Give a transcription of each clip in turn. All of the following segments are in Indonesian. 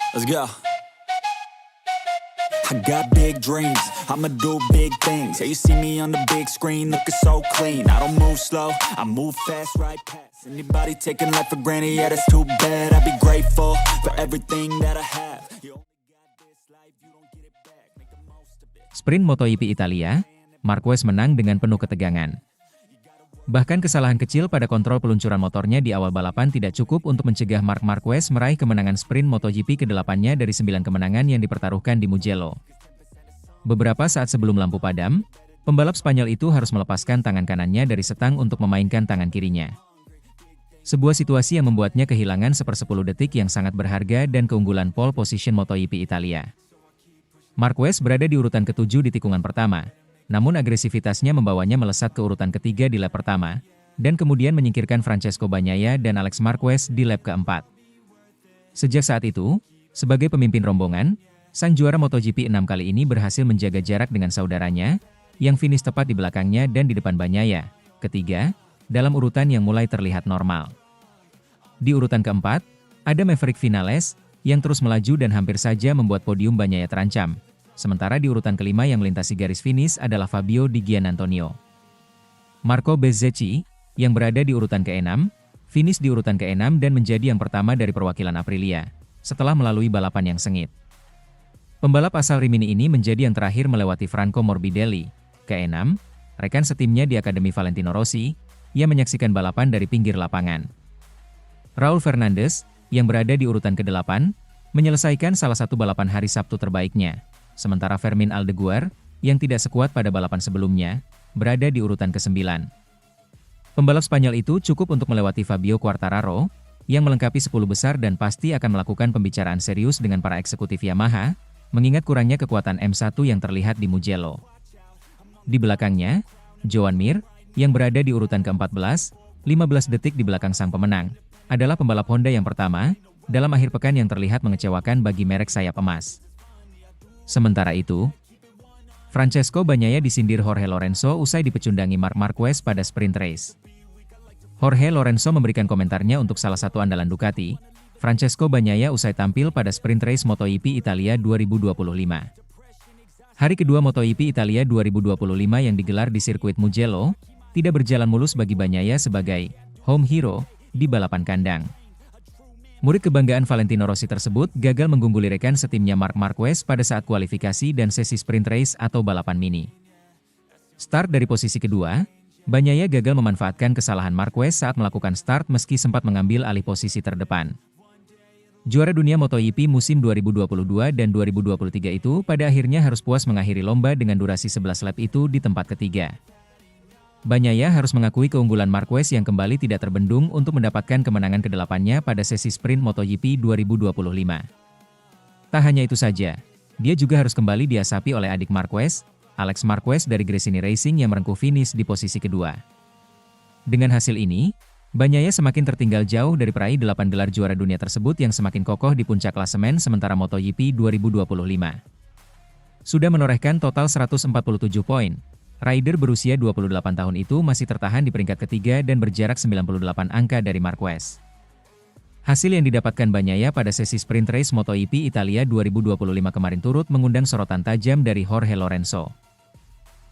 Let's go. I got big dreams, I'ma do big things. Yeah, you see me on the big screen, looking so clean. I don't move slow, I move fast, right past anybody taking life for granted. Yeah, that's too bad. I'd be grateful for everything that I have. You only got this life, you don't get it back. Make the most of it. Sprint MotoGP Italia, Marquez menang dengan penuh ketegangan. Bahkan kesalahan kecil pada kontrol peluncuran motornya di awal balapan tidak cukup untuk mencegah Marc Marquez meraih kemenangan sprint MotoGP ke-8-nya dari 9 kemenangan yang dipertaruhkan di Mugello. Beberapa saat sebelum lampu padam, pembalap Spanyol itu harus melepaskan tangan kanannya dari setang untuk memainkan tangan kirinya. Sebuah situasi yang membuatnya kehilangan 1/10 detik yang sangat berharga dan keunggulan pole position MotoGP Italia. Marquez berada di urutan ke-7 di tikungan pertama. Namun agresivitasnya membawanya melesat ke urutan ketiga di lap pertama, dan kemudian menyingkirkan Francesco Bagnaia dan Alex Marquez di lap keempat. Sejak saat itu, sebagai pemimpin rombongan, sang juara MotoGP 6 kali ini berhasil menjaga jarak dengan saudaranya, yang finish tepat di belakangnya dan di depan Bagnaia, ketiga, dalam urutan yang mulai terlihat normal. Di urutan keempat, ada Maverick Vinales, yang terus melaju dan hampir saja membuat podium Bagnaia terancam. Sementara di urutan kelima yang melintasi garis finish adalah Fabio Di Giannantonio. Marco Bezzecchi, yang berada di urutan ke-6, finish di urutan ke-6 dan menjadi yang pertama dari perwakilan Aprilia, setelah melalui balapan yang sengit. Pembalap asal Rimini ini menjadi yang terakhir melewati Franco Morbidelli, ke-6, rekan setimnya di Akademi Valentino Rossi, yang menyaksikan balapan dari pinggir lapangan. Raul Fernandez, yang berada di urutan ke-8, menyelesaikan salah satu balapan hari Sabtu terbaiknya. Sementara Fermin Aldeguer, yang tidak sekuat pada balapan sebelumnya, berada di urutan ke-9. Pembalap Spanyol itu cukup untuk melewati Fabio Quartararo, yang melengkapi 10 besar dan pasti akan melakukan pembicaraan serius dengan para eksekutif Yamaha, mengingat kurangnya kekuatan M1 yang terlihat di Mugello. Di belakangnya, Joan Mir, yang berada di urutan ke-14, 15 detik di belakang sang pemenang, adalah pembalap Honda yang pertama, dalam akhir pekan yang terlihat mengecewakan bagi merek sayap emas. Sementara itu, Francesco Bagnaia disindir Jorge Lorenzo usai dipecundangi Marc Marquez pada sprint race. Jorge Lorenzo memberikan komentarnya untuk salah satu andalan Ducati, Francesco Bagnaia usai tampil pada sprint race MotoGP Italia 2025. Hari kedua MotoGP Italia 2025 yang digelar di sirkuit Mugello, tidak berjalan mulus bagi Bagnaia sebagai home hero di balapan kandang. Murid kebanggaan Valentino Rossi tersebut gagal mengungguli rekan setimnya Marc Marquez pada saat kualifikasi dan sesi sprint race atau balapan mini. Start dari posisi kedua, Bagnaia gagal memanfaatkan kesalahan Marquez saat melakukan start meski sempat mengambil alih posisi terdepan. Juara dunia MotoGP musim 2022 dan 2023 itu pada akhirnya harus puas mengakhiri lomba dengan durasi 11 lap itu di tempat ketiga. Bagnaia harus mengakui keunggulan Marquez yang kembali tidak terbendung untuk mendapatkan kemenangan ke-8-nya pada sesi sprint MotoGP 2025. Tak hanya itu saja, dia juga harus kembali diasapi oleh adik Marquez, Alex Marquez dari Gresini Racing yang merengkuh finish di posisi kedua. Dengan hasil ini, Bagnaia semakin tertinggal jauh dari peraih 8 gelar juara dunia tersebut yang semakin kokoh di puncak klasemen sementara MotoGP 2025. Sudah menorehkan total 147 poin. Rider berusia 28 tahun itu masih tertahan di peringkat ketiga dan berjarak 98 angka dari Marquez. Hasil yang didapatkan Bagnaia pada sesi sprint race MotoGP Italia 2025 kemarin turut mengundang sorotan tajam dari Jorge Lorenzo.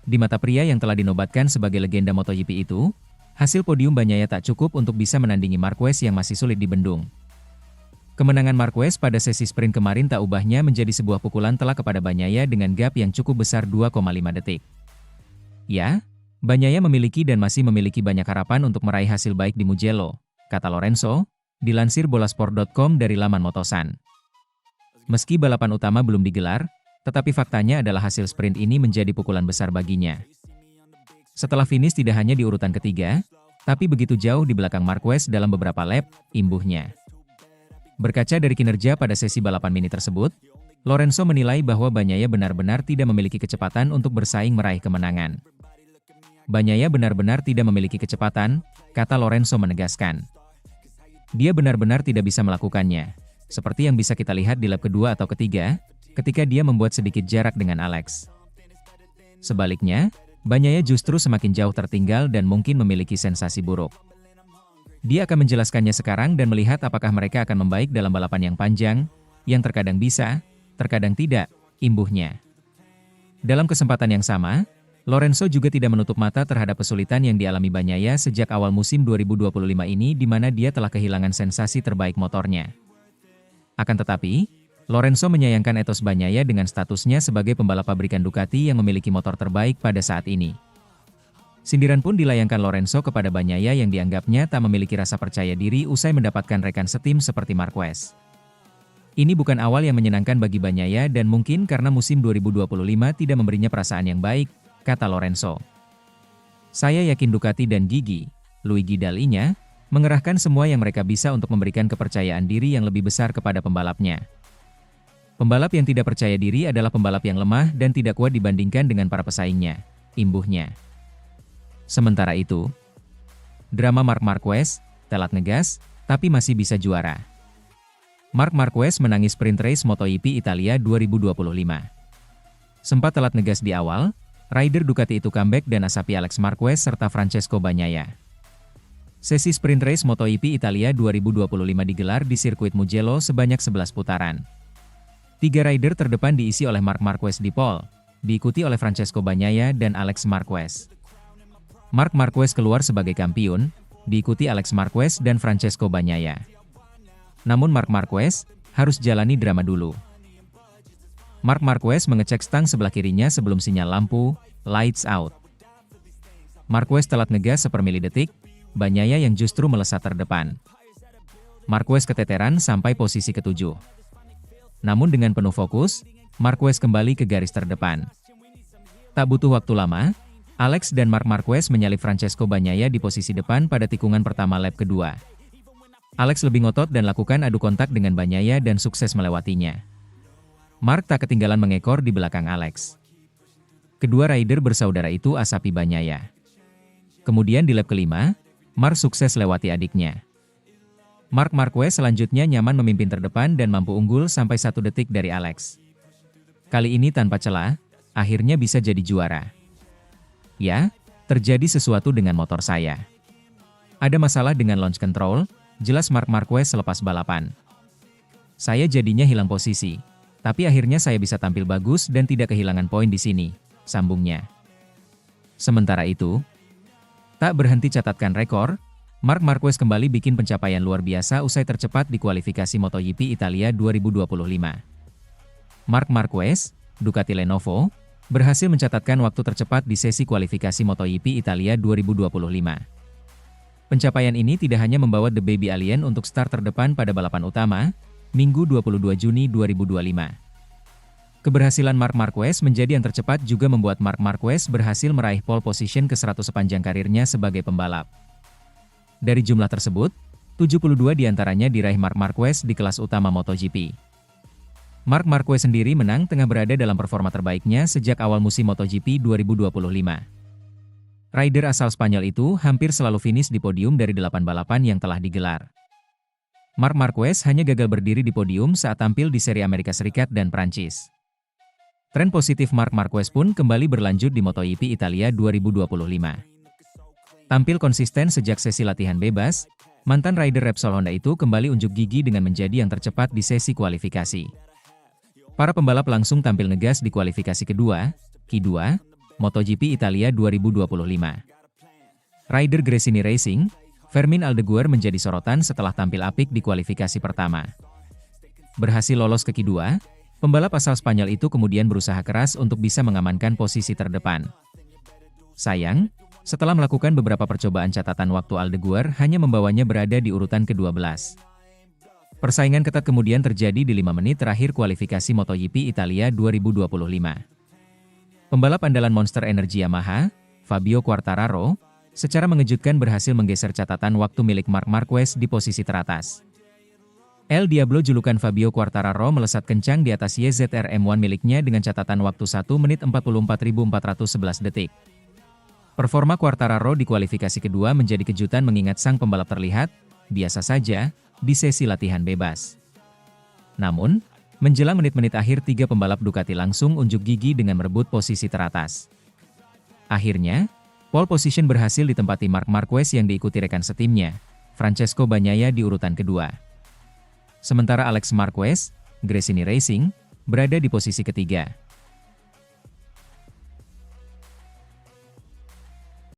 Di mata pria yang telah dinobatkan sebagai legenda MotoGP itu, hasil podium Bagnaia tak cukup untuk bisa menandingi Marquez yang masih sulit dibendung. Kemenangan Marquez pada sesi sprint kemarin tak ubahnya menjadi sebuah pukulan telak kepada Bagnaia dengan gap yang cukup besar 2,5 detik. Ya, Bagnaia memiliki dan masih memiliki banyak harapan untuk meraih hasil baik di Mugello, kata Lorenzo, dilansir bolasport.com dari laman Motosan. Meski balapan utama belum digelar, tetapi faktanya adalah hasil sprint ini menjadi pukulan besar baginya. Setelah finish tidak hanya di urutan ketiga, tapi begitu jauh di belakang Marquez dalam beberapa lap, imbuhnya. Berkaca dari kinerja pada sesi balapan mini tersebut, Lorenzo menilai bahwa Bagnaia benar-benar tidak memiliki kecepatan untuk bersaing meraih kemenangan. Bagnaia benar-benar tidak memiliki kecepatan, kata Lorenzo menegaskan. Dia benar-benar tidak bisa melakukannya, seperti yang bisa kita lihat di lap kedua atau ketiga, ketika dia membuat sedikit jarak dengan Alex. Sebaliknya, Bagnaia justru semakin jauh tertinggal dan mungkin memiliki sensasi buruk. Dia akan menjelaskannya sekarang dan melihat apakah mereka akan membaik dalam balapan yang panjang, yang terkadang bisa, terkadang tidak, imbuhnya. Dalam kesempatan yang sama, Lorenzo juga tidak menutup mata terhadap kesulitan yang dialami Bagnaia sejak awal musim 2025 ini di mana dia telah kehilangan sensasi terbaik motornya. Akan tetapi, Lorenzo menyayangkan etos Bagnaia dengan statusnya sebagai pembalap pabrikan Ducati yang memiliki motor terbaik pada saat ini. Sindiran pun dilayangkan Lorenzo kepada Bagnaia yang dianggapnya tak memiliki rasa percaya diri usai mendapatkan rekan setim seperti Marquez. Ini bukan awal yang menyenangkan bagi Bagnaia dan mungkin karena musim 2025 tidak memberinya perasaan yang baik, kata Lorenzo. Saya yakin Ducati dan Luigi Dall'Igna, mengerahkan semua yang mereka bisa untuk memberikan kepercayaan diri yang lebih besar kepada pembalapnya. Pembalap yang tidak percaya diri adalah pembalap yang lemah dan tidak kuat dibandingkan dengan para pesaingnya, imbuhnya. Sementara itu, drama Marc Marquez, telat ngegas, tapi masih bisa juara. Marc Marquez menangis sprint race MotoGP Italia 2025. Sempat telat ngegas di awal, rider Ducati itu comeback dan asapi Alex Marquez serta Francesco Bagnaia. Sesi sprint race MotoGP Italia 2025 digelar di sirkuit Mugello sebanyak 11 putaran. 3 rider terdepan diisi oleh Marc Marquez di pole, diikuti oleh Francesco Bagnaia dan Alex Marquez. Marc Marquez keluar sebagai kampiun, diikuti Alex Marquez dan Francesco Bagnaia. Namun Marc Marquez harus jalani drama dulu. Marc Marquez mengecek stang sebelah kirinya sebelum sinyal lampu, lights out. Marquez telat ngegas sepermili detik, Bagnaia yang justru melesat terdepan. Marquez keteteran sampai posisi ke-7. Namun dengan penuh fokus, Marquez kembali ke garis terdepan. Tak butuh waktu lama, Alex dan Marc Marquez menyalip Francesco Bagnaia di posisi depan pada tikungan pertama lap kedua. Alex lebih ngotot dan lakukan adu kontak dengan Bagnaia dan sukses melewatinya. Marc tak ketinggalan mengekor di belakang Alex. Kedua rider bersaudara itu asapi Bagnaia. Kemudian di lap kelima, Marc sukses lewati adiknya. Marc Marquez selanjutnya nyaman memimpin terdepan dan mampu unggul sampai 1 detik dari Alex. Kali ini tanpa celah, akhirnya bisa jadi juara. Ya, terjadi sesuatu dengan motor saya. Ada masalah dengan launch control, jelas Marc Marquez selepas balapan. Saya jadinya hilang posisi, tapi akhirnya saya bisa tampil bagus dan tidak kehilangan poin di sini, sambungnya. Sementara itu, tak berhenti catatkan rekor, Marc Marquez kembali bikin pencapaian luar biasa usai tercepat di kualifikasi MotoGP Italia 2025. Marc Marquez, Ducati Lenovo, berhasil mencatatkan waktu tercepat di sesi kualifikasi MotoGP Italia 2025. Pencapaian ini tidak hanya membawa The Baby Alien untuk start terdepan pada balapan utama, Minggu 22 Juni 2025. Keberhasilan Marc Marquez menjadi yang tercepat juga membuat Marc Marquez berhasil meraih pole position ke-100 sepanjang karirnya sebagai pembalap. Dari jumlah tersebut, 72 diantaranya diraih Marc Marquez di kelas utama MotoGP. Marc Marquez sendiri menang tengah berada dalam performa terbaiknya sejak awal musim MotoGP 2025. Rider asal Spanyol itu hampir selalu finish di podium dari 8 balapan yang telah digelar. Marc Marquez hanya gagal berdiri di podium saat tampil di seri Amerika Serikat dan Prancis. Tren positif Marc Marquez pun kembali berlanjut di MotoGP Italia 2025. Tampil konsisten sejak sesi latihan bebas, mantan rider Repsol Honda itu kembali unjuk gigi dengan menjadi yang tercepat di sesi kualifikasi. Para pembalap langsung tampil ngegas di kualifikasi kedua, Q2, MotoGP Italia 2025. Rider Gresini Racing, Fermin Aldeguer menjadi sorotan setelah tampil apik di kualifikasi pertama. Berhasil lolos ke Q2, pembalap asal Spanyol itu kemudian berusaha keras untuk bisa mengamankan posisi terdepan. Sayang, setelah melakukan beberapa percobaan catatan waktu Aldeguer hanya membawanya berada di urutan ke-12. Persaingan ketat kemudian terjadi di 5 menit terakhir kualifikasi MotoGP Italia 2025. Pembalap andalan Monster Energy Yamaha, Fabio Quartararo, secara mengejutkan berhasil menggeser catatan waktu milik Marc Marquez di posisi teratas. El Diablo julukan Fabio Quartararo melesat kencang di atas YZR M1 miliknya dengan catatan waktu 1 menit 44.411 detik. Performa Quartararo di kualifikasi kedua menjadi kejutan mengingat sang pembalap terlihat biasa saja di sesi latihan bebas. Namun, menjelang menit-menit akhir 3 pembalap Ducati langsung unjuk gigi dengan merebut posisi teratas. Akhirnya, pole position berhasil ditempati Marc Marquez yang diikuti rekan setimnya, Francesco Bagnaia di urutan kedua. Sementara Alex Marquez, Gresini Racing, berada di posisi ketiga.